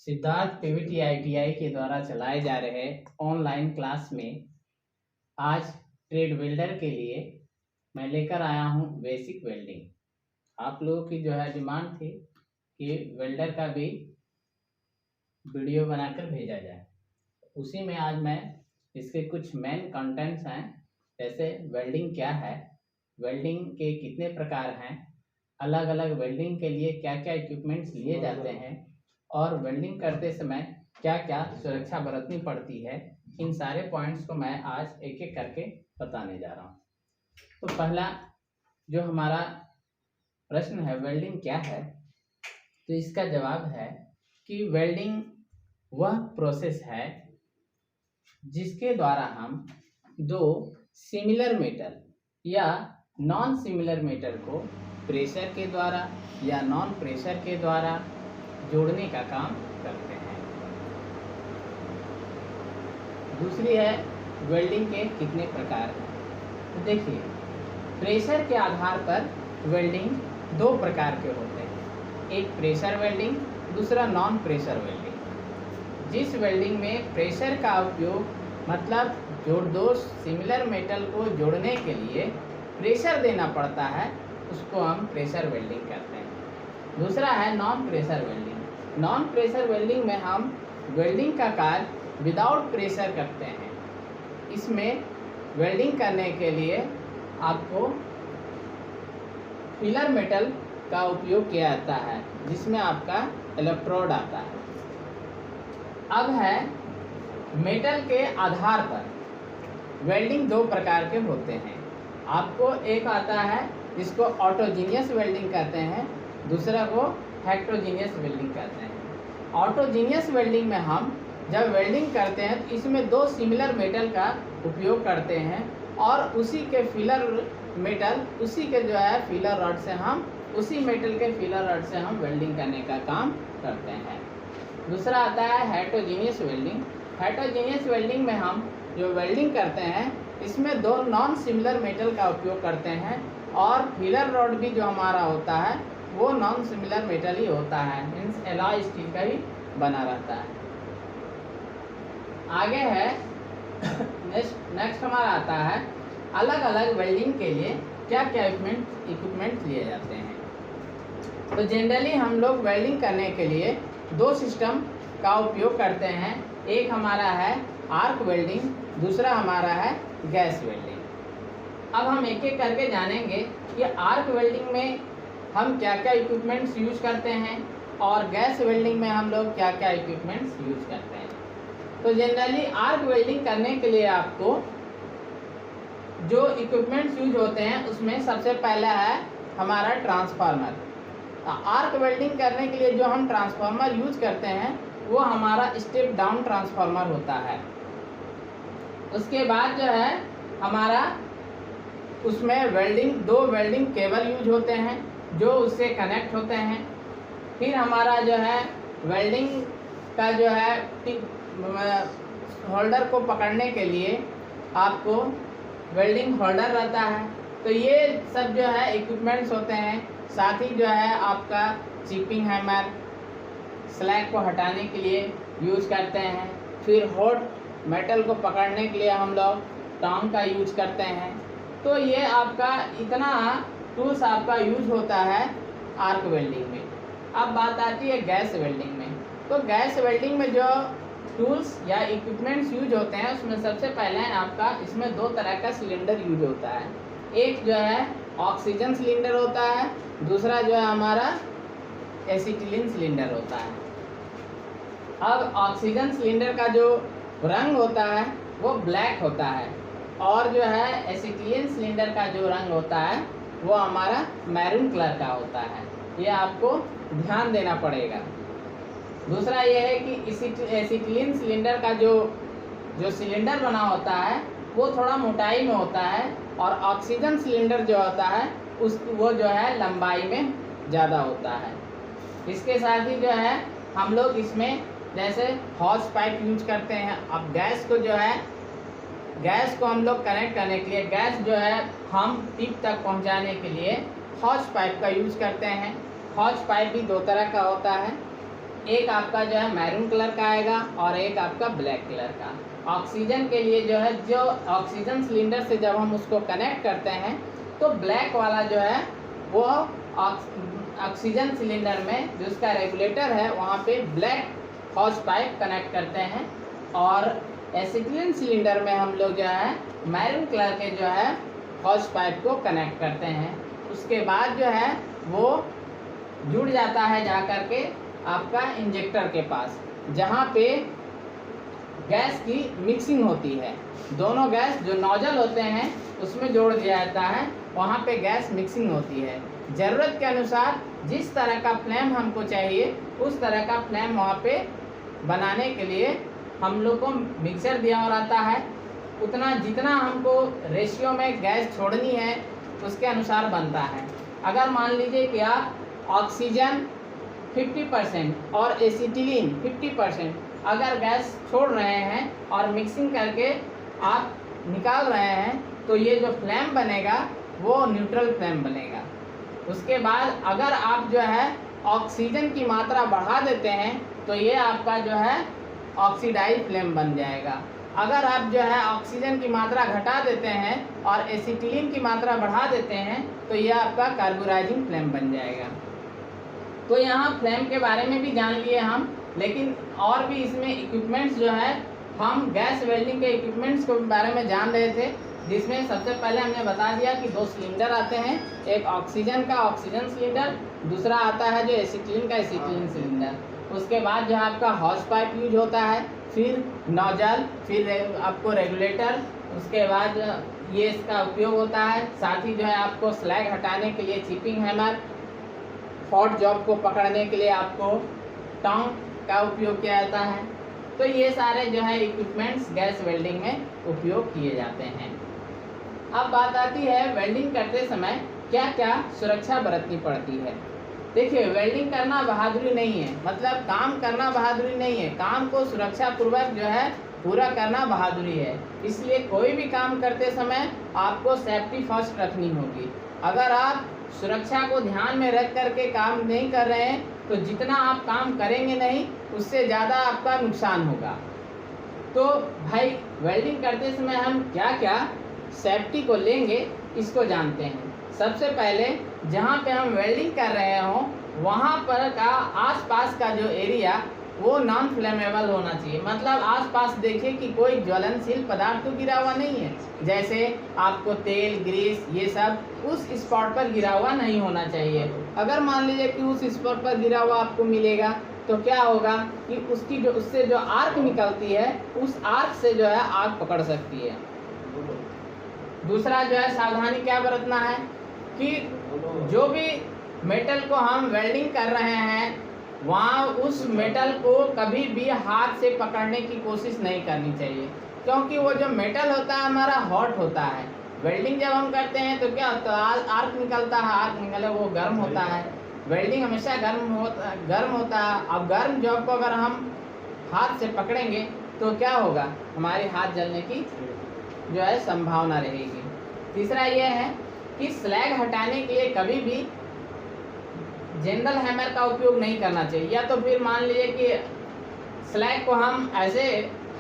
Siddharth Pvt ITI के द्वारा चलाए जा रहे ऑनलाइन क्लास में आज ट्रेड वेल्डर के लिए मैं लेकर आया हूं बेसिक वेल्डिंग। आप लोगों की जो है डिमांड थी कि वेल्डर का भी वीडियो बनाकर भेजा जाए, उसी में आज मैं इसके कुछ मेन कंटेंट्स हैं, जैसे वेल्डिंग क्या है, वेल्डिंग के कितने प्रकार हैं, अलग अलग वेल्डिंग के लिए क्या क्या इक्विपमेंट्स लिए जाते हैं और वेल्डिंग करते समय क्या क्या सुरक्षा बरतनी पड़ती है। इन सारे पॉइंट्स को मैं आज एक एक करके बताने जा रहा हूँ। तो पहला जो हमारा प्रश्न है, वेल्डिंग क्या है, तो इसका जवाब है कि वेल्डिंग वह प्रोसेस है जिसके द्वारा हम दो सिमिलर मेटल या नॉन सिमिलर मेटल को प्रेशर के द्वारा या नॉन प्रेशर के द्वारा जोड़ने का काम करते हैं। दूसरी है वेल्डिंग के कितने प्रकार हैं। तो देखिए, प्रेशर के आधार पर वेल्डिंग दो प्रकार के होते हैं, एक प्रेशर वेल्डिंग, दूसरा नॉन प्रेशर वेल्डिंग। जिस वेल्डिंग में प्रेशर का उपयोग मतलब जो दो सिमिलर मेटल को जोड़ने के लिए प्रेशर देना पड़ता है, उसको हम प्रेशर वेल्डिंग करते हैं। दूसरा है non pressure welding. Non pressure welding में हम वेल्डिंग का कार्य विदाउट प्रेशर करते हैं। इसमें वेल्डिंग करने के लिए आपको फिलर मेटल का उपयोग किया जाता है, जिसमें आपका इलेक्ट्रोड आता है। अब है मेटल के आधार पर वेल्डिंग दो प्रकार के होते हैं। आपको एक आता है जिसको ऑटोजीनियस वेल्डिंग कहते हैं, दूसरा को हेट्रोजीनियस वेल्डिंग कहते हैं। ऑटोजीनियस वेल्डिंग में हम जब वेल्डिंग करते हैं तो इसमें दो सिमिलर मेटल का उपयोग करते हैं और उसी के फिलर मेटल, उसी के जो है फिलर रॉड से हम उसी मेटल के फिलर रॉड से हम वेल्डिंग करने का काम करते हैं। दूसरा आता है हेट्रोजीनियस वेल्डिंग। हेट्रोजीनियस वेल्डिंग में हम जो वेल्डिंग करते हैं इसमें दो नॉन सिमिलर मेटल का उपयोग करते हैं और फिलर रॉड भी जो हमारा होता है वो नॉन सिमिलर मेटल ही होता है, मीन्स एलॉय स्टील का ही बना रहता है। आगे है नेक्स्ट हमारा आता है अलग अलग वेल्डिंग के लिए क्या क्या इक्विपमेंट लिए जाते हैं। तो जनरली हम लोग वेल्डिंग करने के लिए दो सिस्टम का उपयोग करते हैं। एक हमारा है आर्क वेल्डिंग, दूसरा हमारा है गैस वेल्डिंग। अब हम एक एक करके जानेंगे कि आर्क वेल्डिंग में हम क्या क्या इक्विपमेंट्स यूज करते हैं और गैस वेल्डिंग में हम लोग क्या क्या इक्विपमेंट्स यूज करते हैं। तो जनरली आर्क वेल्डिंग करने के लिए आपको जो इक्विपमेंट्स यूज होते हैं उसमें सबसे पहला है हमारा ट्रांसफार्मर। आर्क वेल्डिंग करने के लिए जो हम ट्रांसफार्मर यूज करते हैं वो हमारा स्टेप डाउन ट्रांसफार्मर होता है। उसके बाद जो है हमारा उसमें दो वेल्डिंग केबल यूज होते हैं जो उससे कनेक्ट होते हैं। फिर हमारा जो है वेल्डिंग का जो है होल्डर को पकड़ने के लिए आपको वेल्डिंग होल्डर रहता है। तो ये सब जो है इक्विपमेंट्स होते हैं। साथ ही जो है आपका चिपिंग हैमर स्लैग को हटाने के लिए यूज करते हैं। फिर हॉट मेटल को पकड़ने के लिए हम लोग टॉन्ग का यूज करते हैं। तो ये आपका इतना टूल्स आपका यूज होता है आर्क वेल्डिंग में। अब बात आती है गैस वेल्डिंग में। तो गैस वेल्डिंग में जो टूल्स या इक्विपमेंट्स यूज होते हैं उसमें सबसे पहले है आपका, इसमें दो तरह का सिलेंडर यूज होता है। एक जो है ऑक्सीजन सिलेंडर होता है, दूसरा जो है हमारा एसिटिलीन सिलेंडर होता है। अब ऑक्सीजन सिलेंडर का जो रंग होता है वो ब्लैक होता है और जो है एसिटिलीन सिलेंडर का जो रंग होता है वो हमारा मैरून कलर का होता है। ये आपको ध्यान देना पड़ेगा। दूसरा ये है कि एसिटिलीन सिलेंडर का जो सिलेंडर बना होता है वो थोड़ा मोटाई में होता है और ऑक्सीजन सिलेंडर जो होता है वो जो है लंबाई में ज़्यादा होता है। इसके साथ ही जो है हम लोग इसमें जैसे हॉज पाइप यूज करते हैं। अब गैस को हम लोग कनेक्ट करने के लिए, गैस जो है हम टिप तक पहुंचाने के लिए हॉज पाइप का यूज करते हैं। हॉज पाइप भी दो तरह का होता है, एक आपका जो है मैरून कलर का आएगा और एक आपका ब्लैक कलर का। ऑक्सीजन के लिए जो है, जो ऑक्सीजन सिलेंडर से जब हम उसको कनेक्ट करते हैं तो ब्लैक वाला जो है वो ऑक्सीजन सिलेंडर में जो उसका रेगुलेटर है वहाँ पे ब्लैक हॉज पाइप कनेक्ट करते हैं, और एसिटिलीन सिलेंडर में हम लोग जो है मैरून कलर के जो है हॉज पाइप को कनेक्ट करते हैं। उसके बाद जो है वो जुड़ जाता है जा कर के आपका इंजेक्टर के पास, जहाँ पे गैस की मिक्सिंग होती है। दोनों गैस जो नोजल होते हैं उसमें जोड़ दिया जाता है, वहाँ पे गैस मिक्सिंग होती है। ज़रूरत के अनुसार जिस तरह का फ्लेम हमको चाहिए उस तरह का फ्लेम वहाँ पे बनाने के लिए हम लोग को मिक्सर दिया और आता है। उतना जितना हमको रेशियो में गैस छोड़नी है उसके अनुसार बनता है। अगर मान लीजिए कि आप ऑक्सीजन 50% और एसिटिलीन 50% अगर गैस छोड़ रहे हैं और मिक्सिंग करके आप निकाल रहे हैं तो ये जो फ्लेम बनेगा वो न्यूट्रल फ्लेम बनेगा। उसके बाद अगर आप जो है ऑक्सीजन की मात्रा बढ़ा देते हैं तो ये आपका जो है ऑक्सीडाइज फ्लेम बन जाएगा। अगर आप जो है ऑक्सीजन की मात्रा घटा देते हैं और एसिटिलीन की मात्रा बढ़ा देते हैं तो ये आपका कार्बोराइजिंग फ्लेम बन जाएगा। तो यहाँ फ्लेम के बारे में भी जान लिए हम, लेकिन और भी इसमें इक्विपमेंट्स जो है, हम गैस वेल्डिंग के इक्विपमेंट्स के बारे में जान रहे थे, जिसमें सबसे पहले हमने बता दिया कि 2 सिलेंडर आते हैं, एक ऑक्सीजन का ऑक्सीजन सिलेंडर, दूसरा आता है जो एसिटिलीन का एसिटिलीन सिलेंडर। उसके बाद जो है आपका हॉज पाइप यूज होता है, फिर नोजल, फिर आपको रेगुलेटर, उसके बाद ये इसका उपयोग होता है। साथ ही जो है आपको स्लैग हटाने के लिए चिपिंग हैमर, हॉट जॉब को पकड़ने के लिए आपको टोंग का उपयोग किया जाता है। तो ये सारे जो है इक्विपमेंट्स गैस वेल्डिंग में उपयोग किए जाते हैं। अब बात आती है वेल्डिंग करते समय क्या क्या सुरक्षा बरतनी पड़ती है। देखिए, वेल्डिंग करना बहादुरी नहीं है, मतलब काम करना बहादुरी नहीं है, काम को सुरक्षा पूर्वक जो है पूरा करना बहादुरी है। इसलिए कोई भी काम करते समय आपको सेफ्टी फर्स्ट रखनी होगी। अगर आप सुरक्षा को ध्यान में रख करके काम नहीं कर रहे हैं तो जितना आप काम करेंगे नहीं उससे ज़्यादा आपका नुकसान होगा। तो भाई वेल्डिंग करते समय हम क्या क्या सेफ्टी को लेंगे इसको जानते हैं। सबसे पहले जहाँ पे हम वेल्डिंग कर रहे हों वहाँ पर का आसपास का जो एरिया वो नॉन फ्लेमेबल होना चाहिए। मतलब आसपास देखिए कि कोई ज्वलनशील पदार्थ तो गिरा हुआ नहीं है, जैसे आपको तेल, ग्रीस, ये सब उस स्पॉट पर गिरा हुआ नहीं होना चाहिए। अगर मान लीजिए कि उस स्पॉट पर गिरा हुआ आपको मिलेगा तो क्या होगा कि उसकी जो उससे जो आर्क निकलती है उस आर्क से जो है आग पकड़ सकती है। दूसरा जो है सावधानी क्या बरतना है कि जो भी मेटल को हम वेल्डिंग कर रहे हैं वहाँ उस मेटल को कभी भी हाथ से पकड़ने की कोशिश नहीं करनी चाहिए, क्योंकि वो जो मेटल होता है हमारा हॉट होता है। वेल्डिंग जब हम करते हैं तो क्या होता है, आर्क निकलता है, आर्क निकले वो गर्म होता है। वेल्डिंग हमेशा गर्म होता है। अब गर्म जॉब को अगर हम हाथ से पकड़ेंगे तो क्या होगा, हमारे हाथ जलने की जो है संभावना रहेगी। तीसरा ये है कि स्लैग हटाने के लिए कभी भी जनरल हैमर का उपयोग नहीं करना चाहिए, या तो फिर मान लीजिए कि स्लैग को हम ऐसे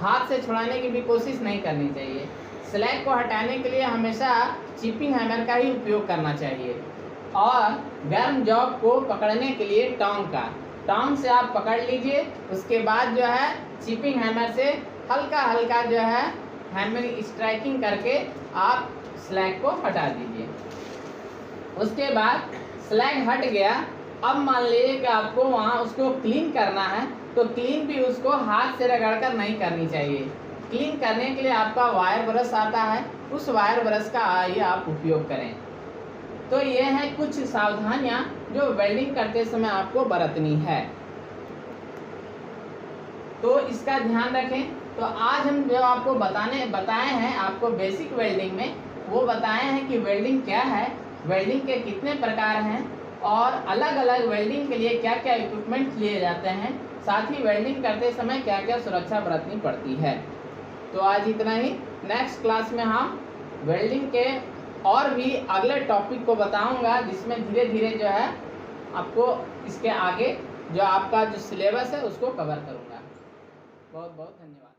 हाथ से छुड़ाने की भी कोशिश नहीं करनी चाहिए। स्लैग को हटाने के लिए हमेशा चिपिंग हैमर का ही उपयोग करना चाहिए, और गर्म जॉब को पकड़ने के लिए टोंग से आप पकड़ लीजिए। उसके बाद जो है चिपिंग हैमर से हल्का हल्का जो है हैमर स्ट्राइकिंग करके आप स्लैग को हटा दीजिए। उसके बाद स्लैग हट गया, अब मान लीजिए कि आपको वहाँ उसको क्लीन करना है तो क्लीन भी उसको हाथ से रगड़कर नहीं करनी चाहिए। क्लीन करने के लिए आपका वायर ब्रश आता है, उस वायर ब्रश का ये आप उपयोग करें। तो ये है कुछ सावधानियाँ जो वेल्डिंग करते समय आपको बरतनी है, तो इसका ध्यान रखें। तो आज हम जो आपको बताए हैं आपको बेसिक वेल्डिंग में, वो बताए हैं कि वेल्डिंग क्या है, वेल्डिंग के कितने प्रकार हैं, और अलग अलग वेल्डिंग के लिए क्या क्या इक्विपमेंट लिए जाते हैं, साथ ही वेल्डिंग करते समय क्या क्या सुरक्षा बरतनी पड़ती है। तो आज इतना ही। नेक्स्ट क्लास में हम वेल्डिंग के और भी अगले टॉपिक को बताऊंगा, जिसमें धीरे धीरे जो है आपको इसके आगे जो आपका जो सिलेबस है उसको कवर करूँगा। बहुत बहुत धन्यवाद।